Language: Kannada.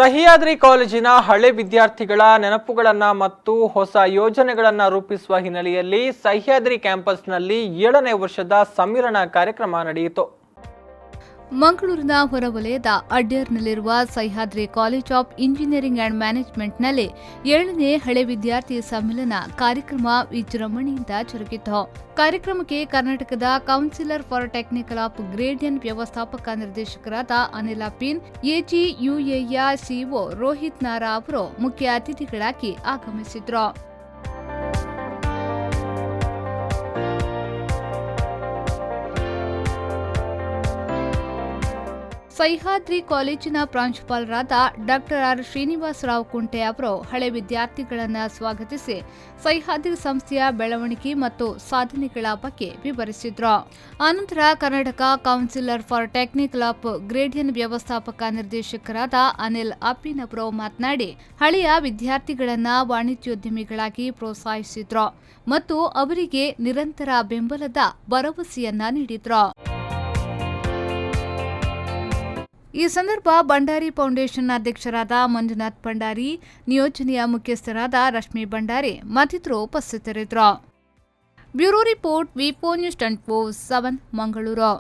ಸಹ್ಯಾದ್ರಿ ಕಾಲೇಜಿನ ಹಳೆ ವಿದ್ಯಾರ್ಥಿಗಳ ನೆನಪುಗಳನ್ನ ಮತ್ತು ಹೊಸ ಯೋಜನೆಗಳನ್ನ ರೂಪಿಸುವ ಹಿನ್ನೆಲೆಯಲ್ಲಿ ಸಹ್ಯಾದ್ರಿ ಕ್ಯಾಂಪಸ್ನಲ್ಲಿ 7ನೇ ವರ್ಷದ ಸಮ್ಮಿಲನ ಕಾರ್ಯಕ್ರಮ ನಡೆಯಿತು. ಮಂಗಳೂರಿನ ಹೊರವಲಯದ ಅಡ್ಯಾರ್ನಲ್ಲಿರುವ Sahyadri college of engineering and ಮ್ಯಾನೇಜ್ಮೆಂಟ್ನಲ್ಲಿ 7ನೇ ಹಳೆ ವಿದ್ಯಾರ್ಥಿ ಸಮ್ಮೇಳನ ಕಾರ್ಯಕ್ರಮ ವಿಜೃಂಭಣೆಯಿಂದ ಜರುಗಿತು. ಕಾರ್ಯಕ್ರಮಕ್ಕೆ ಕರ್ನಾಟಕದ ಕೌನ್ಸಿಲರ್ ಫಾರ್ ಟೆಕ್ನಿಕಲ್ ಆಫ್ ಗ್ರೇಡಿಯನ್ ವ್ಯವಸ್ಥಾಪಕ ನಿರ್ದೇಶಕರಾದ ಅನಿಲ್ ಅಪೀನ್, ಎಜಿಯುಎಯ ಸಿಇಒ ರೋಹಿತ್ ನಾರಾ ಅವರು ಮುಖ್ಯ ಅತಿಥಿಗಳಾಗಿ ಆಗಮಿಸಿದ್ರು. ಸಹ್ಯಾದ್ರಿ ಕಾಲೇಜಿನ ಪ್ರಾಂಶುಪಾಲರಾದ ಡಾಕ್ಟರ್ ಆರ್ ಶ್ರೀನಿವಾಸರಾವ್ ಕುಂಟೆ ಅವರು ಹಳೆ ವಿದ್ಯಾರ್ಥಿಗಳನ್ನು ಸ್ವಾಗತಿಸಿ ಸಹ್ಯಾದ್ರಿ ಸಂಸ್ಥೆಯ ಬೆಳವಣಿಗೆ ಮತ್ತು ಸಾಧನೆಗಳ ಬಗ್ಗೆ ವಿವರಿಸಿದರು. ಅನಂತರ Karnataka councillor for technical of ಗ್ರೇಡಿಯನ್ ವ್ಯವಸ್ಥಾಪಕ ನಿರ್ದೇಶಕರಾದ ಅನಿಲ್ ಅಪೀನ್ ಅವರು ಮಾತನಾಡಿ ಹಳೆಯ ವಿದ್ಯಾರ್ಥಿಗಳನ್ನು ವಾಣಿಜ್ಯೋದ್ಯಮಿಗಳಾಗಿ ಪ್ರೋತ್ಸಾಹಿಸಿದ್ರು ಮತ್ತು ಅವರಿಗೆ ನಿರಂತರ ಬೆಂಬಲದ ಭರವಸೆಯನ್ನ ನೀಡಿದ್ರು. ಈ ಸಂದರ್ಭ ಭಂಡಾರಿ ಫೌಂಡೇಶನ್ ಅಧ್ಯಕ್ಷರಾದ ಮಂಜುನಾಥ್ ಭಂಡಾರಿ, ನಿಯೋಜನೆಯ ಮುಖ್ಯಸ್ಥರಾದ ರಶ್ಮಿ ಭಂಡಾರಿ ಮತ್ತಿತರರು ಉಪಸ್ಥಿತರಿದ್ದರು. ಬ್ಯೂರೋ ರಿಪೋರ್ಟ್, ವಿ4 ನ್ಯೂಸ್ 24/7 ಮಂಗಳೂರು.